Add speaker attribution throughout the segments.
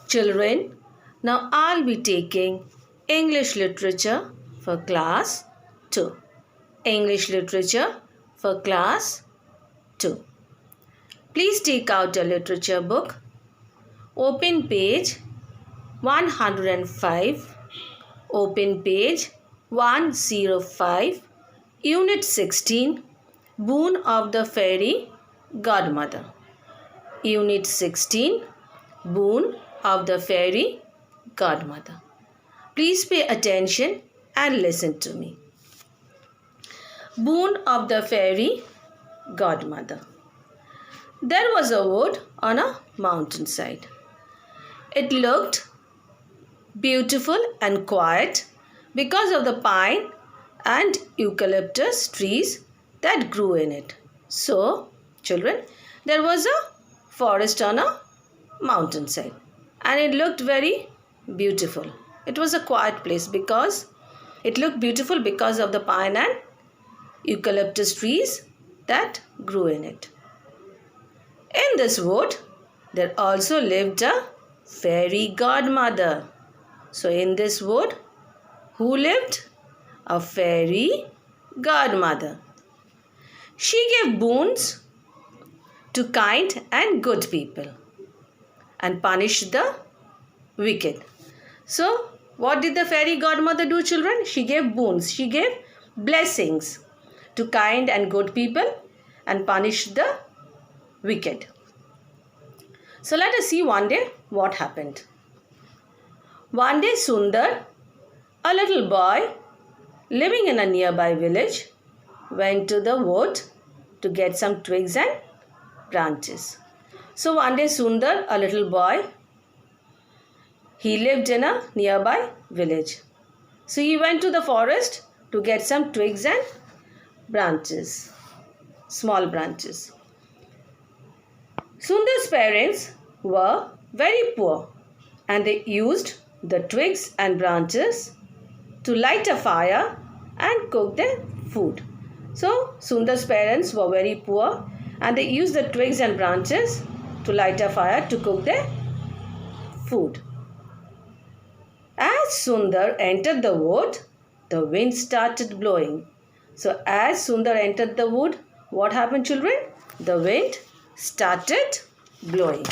Speaker 1: Children, now I'll be taking English literature for class 2. English literature for class 2. Please take out a literature book. Open page 105. Open page 105. Unit 16. Boon of the Fairy Godmother. Unit 16. Boon of the Fairy Godmother. Please pay attention and listen to me. Boon of the Fairy Godmother. There was a wood on a mountainside. It looked beautiful and quiet because of the pine and eucalyptus trees that grew in it. So, children, there was a forest on a mountainside and it looked very beautiful. It was a quiet place because it looked beautiful because of the pine and eucalyptus trees that grew in it. In this wood, there also lived a fairy godmother. So in this wood, who lived? A fairy godmother. She gave boons to kind and good people and punished the wicked. So what did the fairy godmother do, children? She gave boons. She gave blessings to kind and good people and punished the wicked. So let us see one day what happened. One day Sundar, a little boy living in a nearby village, went to the wood to get some twigs and branches. So one day Sundar, a little boy, he lived in a nearby village. So he went to the forest to get some twigs and branches, small branches. Sundar's parents were very poor and they used the twigs and branches to light a fire and cook their food. So Sundar's parents were very poor and they used the twigs and branches to light a fire to cook their food. As Sundar entered the wood, the wind started blowing. So as Sundar entered the wood, what happened, children? The wind started blowing.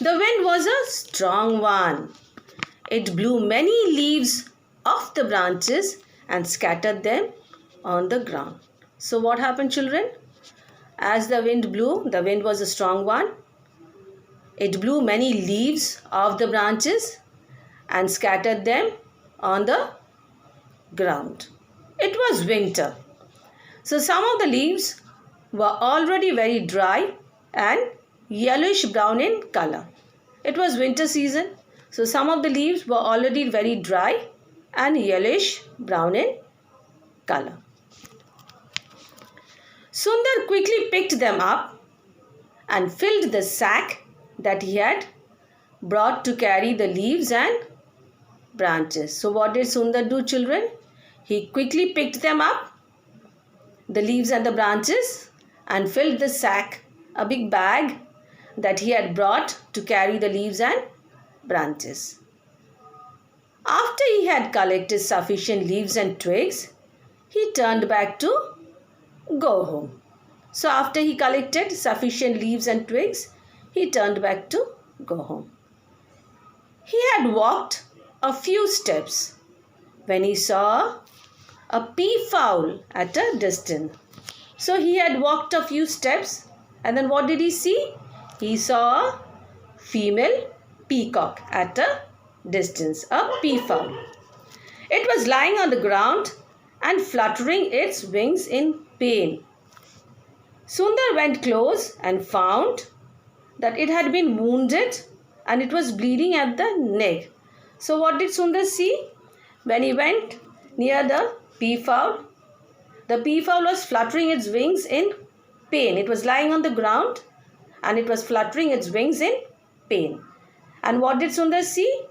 Speaker 1: The wind was a strong one. It blew many leaves off the branches and scattered them on the ground. So what happened, children? As the wind blew, the wind was a strong one. It blew many leaves off the branches and scattered them on the ground. It was winter. So some of the leaves were already very dry and yellowish brown in color. It was winter season. So some of the leaves were already very dry and yellowish brown in color. Sundar quickly picked them up and filled the sack that he had brought to carry the leaves and branches. So what did Sundar do, children? He quickly picked them up, the leaves and the branches, and filled the sack, a big bag that he had brought to carry the leaves and branches. After he had collected sufficient leaves and twigs, he turned back to go home. So after he collected sufficient leaves and twigs, he turned back to go home. He had walked a few steps when he saw a peafowl at a distance. So he had walked a few steps and then what did he see? He saw a female peacock at a distance, a peafowl. It was lying on the ground and fluttering its wings in pain. Sundar went close and found that it had been wounded and it was bleeding at the neck. So what did Sundar see? When he went near the peafowl was fluttering its wings in pain. It was lying on the ground and it was fluttering its wings in pain. And what did Sundar see?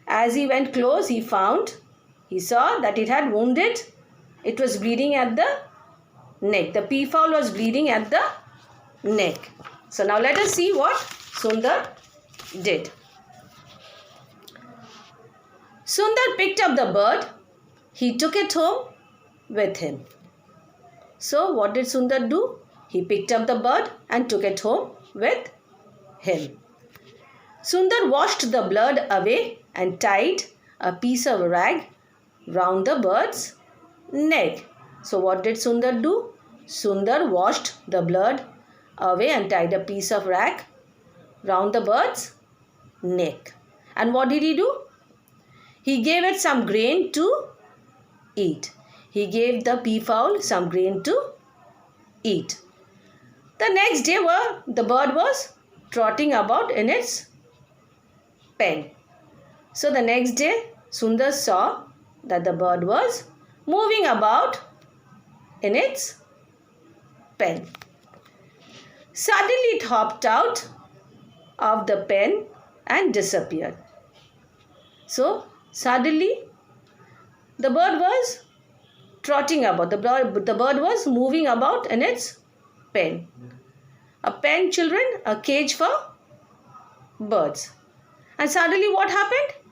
Speaker 1: As he went close, he saw that it had wounded. It was bleeding at the neck. The peafowl was bleeding at the neck. So now let us see what Sundar did. Sundar picked up the bird. He took it home with him. So what did Sundar do? He picked up the bird and took it home with him. Sundar washed the blood away and tied a piece of rag round the bird's neck. So what did Sundar do? Sundar washed the blood away and tied a piece of rag round the bird's neck. And what did he do? He gave it some grain to eat. He gave the peafowl some grain to eat. The next day the bird was trotting about in its pen. So the next day Sundar saw that the bird was moving about in its pen. Suddenly it hopped out of the pen and disappeared. So suddenly the bird was trotting about. The bird was moving about in its pen. A pen, children, a cage for birds. And suddenly what happened?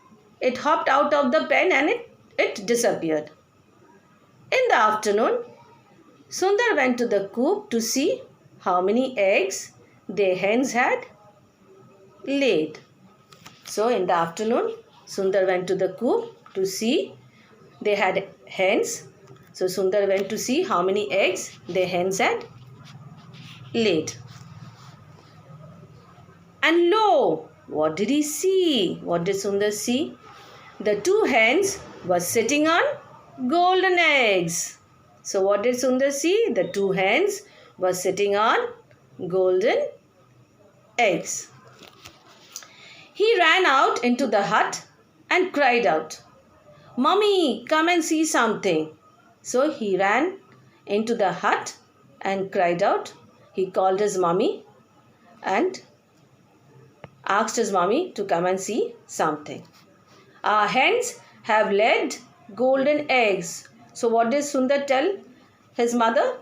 Speaker 1: It hopped out of the pen and it disappeared. In the afternoon, Sundar went to the coop to see how many eggs the hens had laid. So in the afternoon, Sundar went to the coop to see they had hens. So Sundar went to see how many eggs the hens had laid. And lo, what did he see? What did Sundar see? The two hens were sitting on golden eggs. So what did Sundar see? The two hens were sitting on golden eggs. He ran out into the hut and cried out, "Mummy, come and see something." So he ran into the hut and cried out. He called his mummy and asked his mummy to come and see something. Our hens have laid golden eggs. So what did Sundar tell his mother?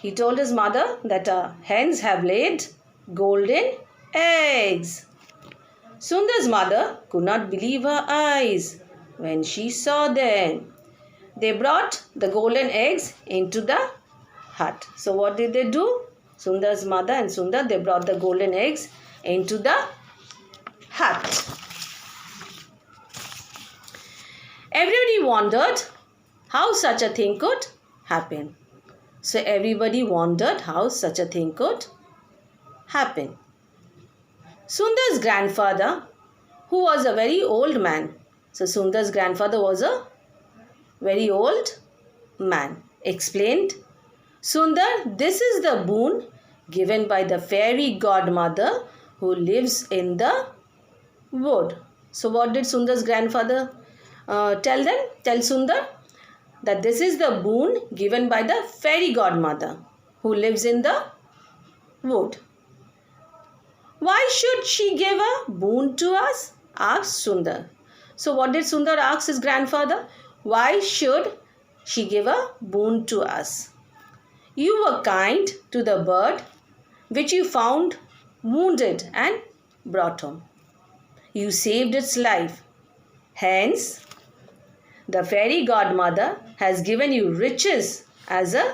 Speaker 1: He told his mother that our hens have laid golden eggs. Sundar's mother could not believe her eyes when she saw them. They brought the golden eggs into the hut. So what did they do? Sundar's mother and Sundar, they brought the golden eggs into the hut. Everybody wondered how such a thing could happen. So everybody wondered how such a thing could happen. Sundar's grandfather, who was a very old man. So Sundar's grandfather was a very old man. Explained, "Sundar, this is the boon given by the fairy godmother who lives in the wood." So what did Sundar's grandfather tell them? Tell Sundar that this is the boon given by the fairy godmother who lives in the wood. "Why should she give a boon to us?" asked Sundar. So what did Sundar ask his grandfather? Why should she give a boon to us? "You were kind to the bird which you found wounded and brought home. You saved its life. Hence, the fairy godmother has given you riches as a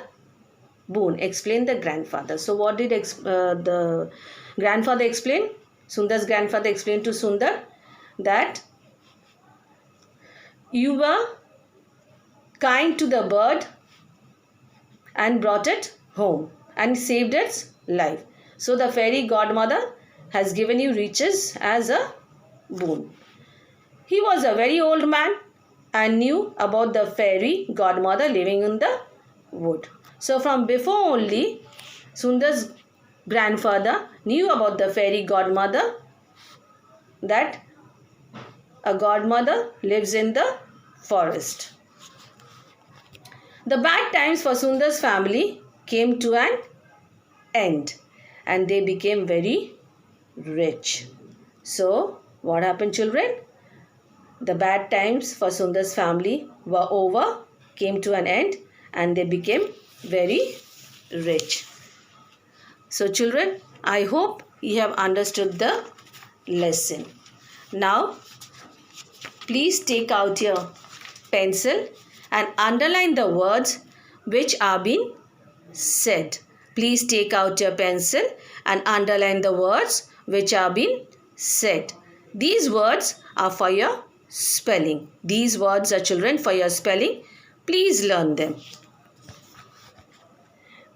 Speaker 1: boon," explained the grandfather. So what did the grandfather explain? Sundar's grandfather explained to Sundar that you were kind to the bird and brought it home and saved its life. So the fairy godmother has given you riches as a boon. He was a very old man and knew about the fairy godmother living in the wood. So from before only, Sundar's grandfather knew about the fairy godmother, that a godmother lives in the forest. The bad times for Sundar's family came to an end and they became very rich. So what happened, children? The bad times for Sundar's family were over, came to an end, and they became very rich. So children, I hope you have understood the lesson. Now, please take out your pencil and underline the words which are being said. Please take out your pencil and underline the words which are being said. These words are for your spelling. These words are, children, for your spelling. Please learn them.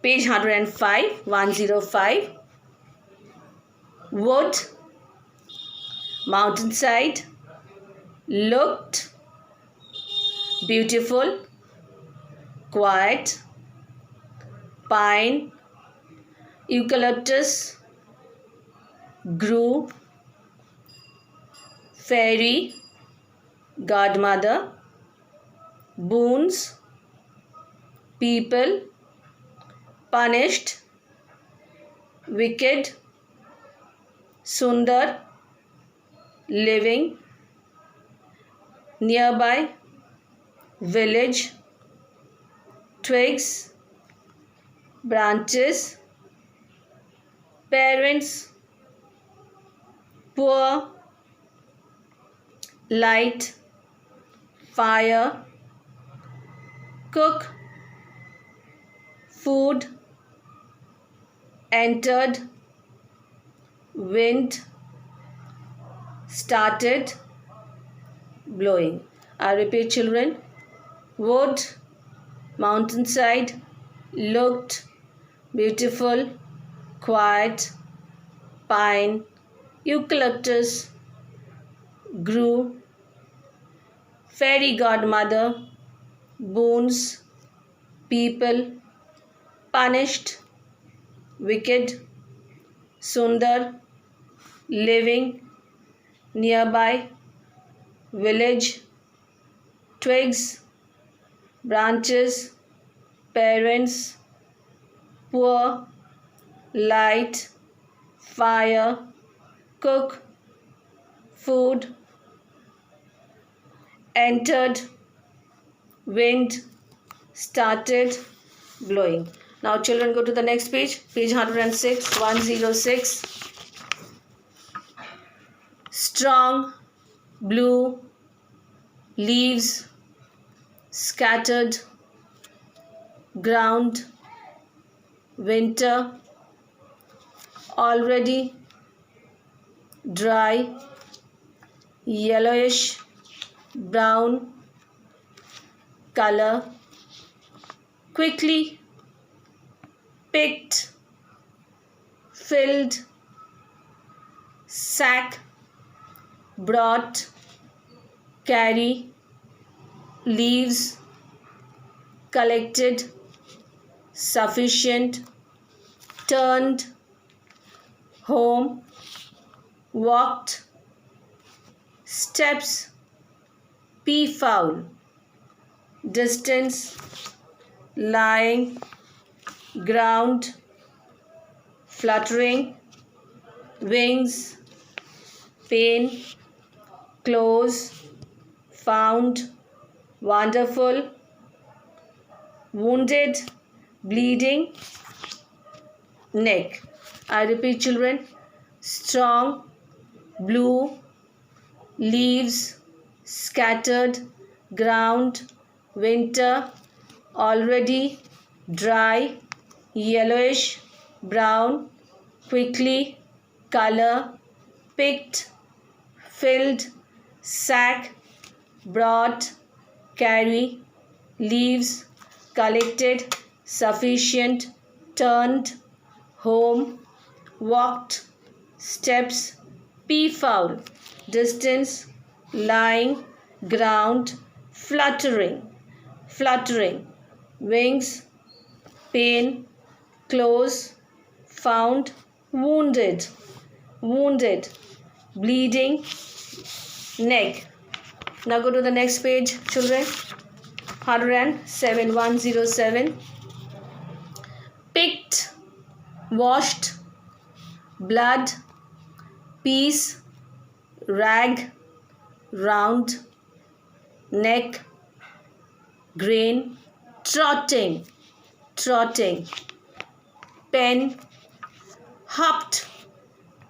Speaker 1: Page 105, 105. Wood, mountainside, looked, beautiful, quiet, pine, eucalyptus, grew, fairy, godmother, boons, people, punished, wicked, sundar, living, nearby, village, twigs, branches, parents, poor, light, fire, cook, food, entered, wind, started, blowing. I repeat, children. Wood, mountainside, looked, beautiful, quiet, pine, eucalyptus, grew, fairy godmother, boons, people, punished, wicked, sundar, living, nearby, village, twigs, branches, parents, poor, light, fire, cook, food, entered, wind, started, blowing. Now children, go to the next page, page 106, 106. Strong, blue, leaves, scattered, ground, winter, already, dry, yellowish, brown, color, quickly, picked, filled, sack, brought, carry, leaves, collected, sufficient, turned, home, walked, steps, peafowl, distance, lying, ground, fluttering, wings, pain, close, found, wonderful, wounded, bleeding, neck. I repeat, children. Strong, blue, leaves, scattered, ground, winter, already, dry, yellowish, brown, quickly, color, picked, filled, sack, brought, carry, leaves, collected, sufficient, turned, home, walked, steps, peafowl, distance, lying, ground, fluttering, wings, pain, close, found, wounded, bleeding, neck. Now go to the next page, children. 107, 107. Picked, washed, blood, piece, rag, round, neck, grain, trotting, pen, hopped,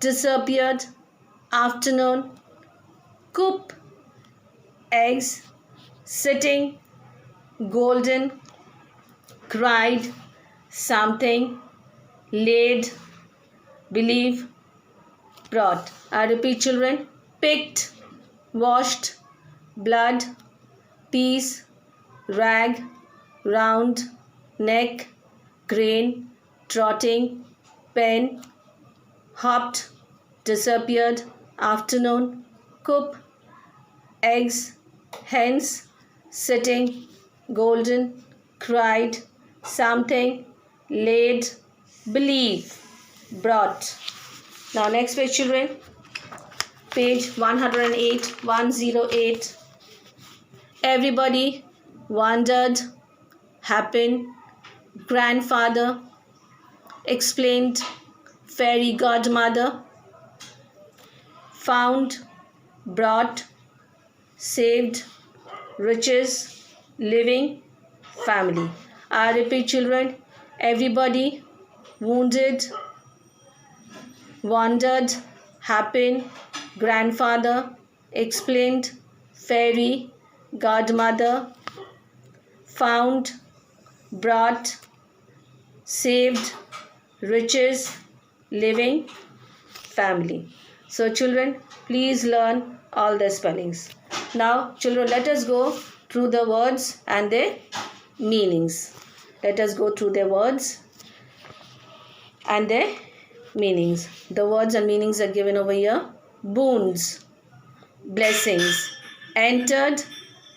Speaker 1: disappeared, afternoon, coop, eggs, sitting, golden, cried, something, laid, believe, brought. I repeat, children. Picked, washed, blood, piece, rag, round, neck, grain, trotting, pen, hopped, disappeared, afternoon, coop, eggs, hens, sitting, golden, cried, something, laid, believe, brought. Now next page, children. Page 108, 108. Everybody wondered, happened, grandfather, explained, fairy godmother, found, brought, saved, riches, living, family. I repeat, children. Everybody wounded, wondered, happened, grandfather, explained, fairy, godmother, found, brought, saved, riches, living, family. So children, please learn all the spellings. Now children, let us go through the words and their meanings. Let us go through their words and their meanings. The words and meanings are given over here. Boons, blessings, entered,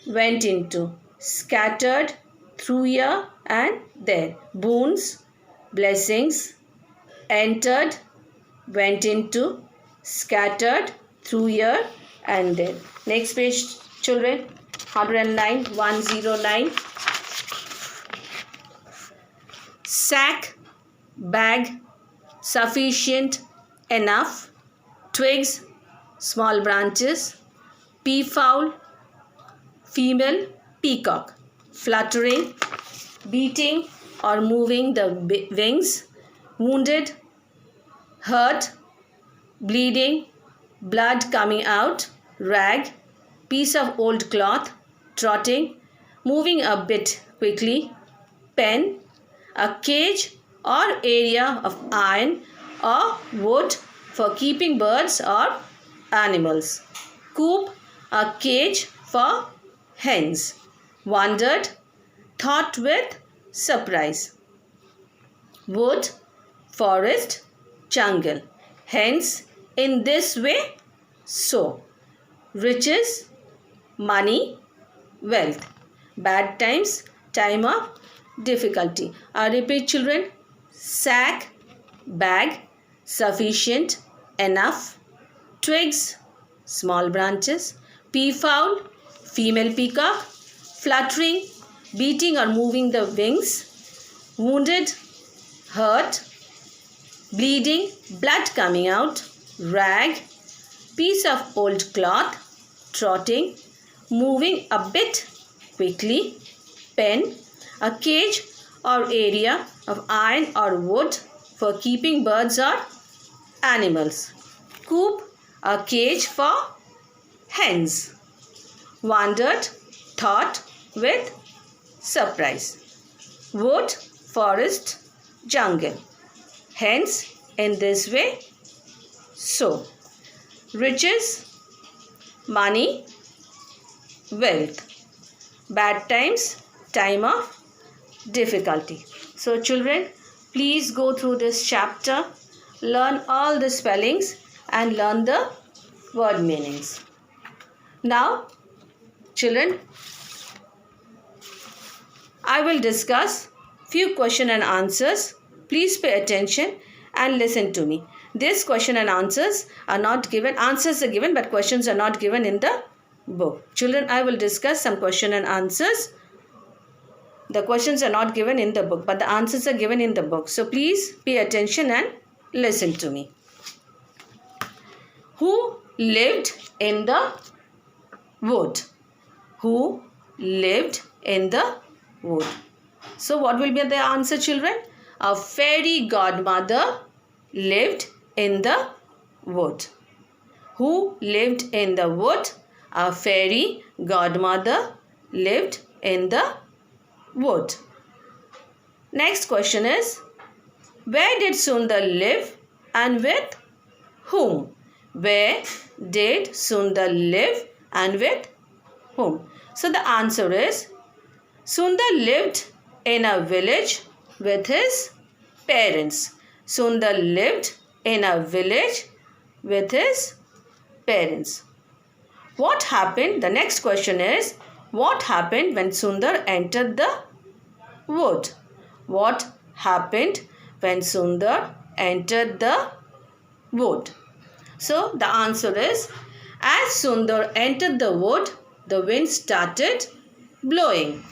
Speaker 1: went into, scattered, through here and there. Boons, blessings, entered, went into, scattered, through here and there. Next page, children. 109, 109. Sack, bag, sufficient, enough, twigs, small branches, peafowl, female peacock, fluttering, beating or moving the wings, wounded, hurt, bleeding, blood coming out, rag, piece of old cloth, trotting, moving a bit quickly, pen, a cage or area of iron or wood for keeping birds or animals, coop, a cage for hens, wondered, thought with surprise, wood, forest, jungle, hence, in this way, so, riches, money, wealth, bad times, time of difficulty. I repeat, children. Sack, bag, sufficient, enough, twigs, small branches, peafowl, female peacock, fluttering, beating or moving the wings, wounded, hurt, bleeding, blood coming out, rag, piece of old cloth, trotting, moving a bit quickly, pen, a cage or area of iron or wood for keeping birds or animals, coop, a cage for hens, wondered, thought with surprise, wood, forest, jungle, hence, in this way, so, riches, money, wealth, bad times, time of difficulty. So children, please go through this chapter, learn all the spellings and learn the word meanings. Now children, I will discuss few question and answers. Please pay attention and listen to me. This question and answers are not given, answers are given but questions are not given in the book. Children, I will discuss some question and answers. The questions are not given in the book, but the answers are given in the book. So please pay attention and listen to me. Who lived in the wood? Who lived in the wood? So what will be the answer, children? A fairy godmother lived in the wood. Who lived in the wood? A fairy godmother lived in the wood. Next question is, where did Sundar live and with whom? Where did Sundar live and with whom? So the answer is, Sundar lived in a village with his parents. Sundar lived in a village with his parents. What happened? The next question is, what happened when Sundar entered the wood? What happened when Sundar entered the wood? So the answer is, as Sundar entered the wood, the wind started blowing.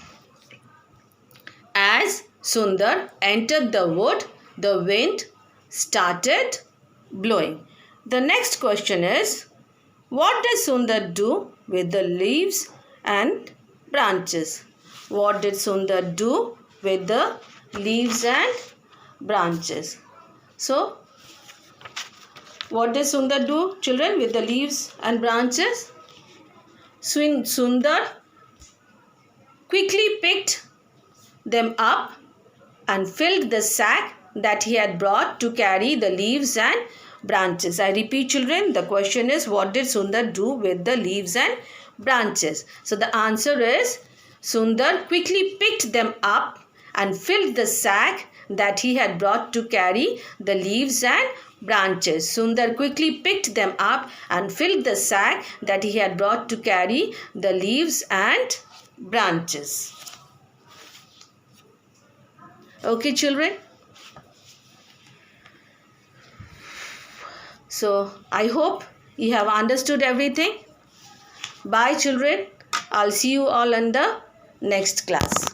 Speaker 1: As Sundar entered the wood, the wind started blowing. The next question is, what does Sundar do with the leaves and branches? What did Sundar do with the leaves and branches? So, what did Sundar do, children, with the leaves and branches? Sundar quickly picked them up and filled the sack that he had brought to carry the leaves and branches. I repeat, children, the question is, what did Sundar do with the leaves and branches? So the answer is, Sundar quickly picked them up and filled the sack that he had brought to carry the leaves and branches. Sundar quickly picked them up and filled the sack that he had brought to carry the leaves and branches. Okay, children. So, I hope you have understood everything. Bye, children. I'll see you all in the next class.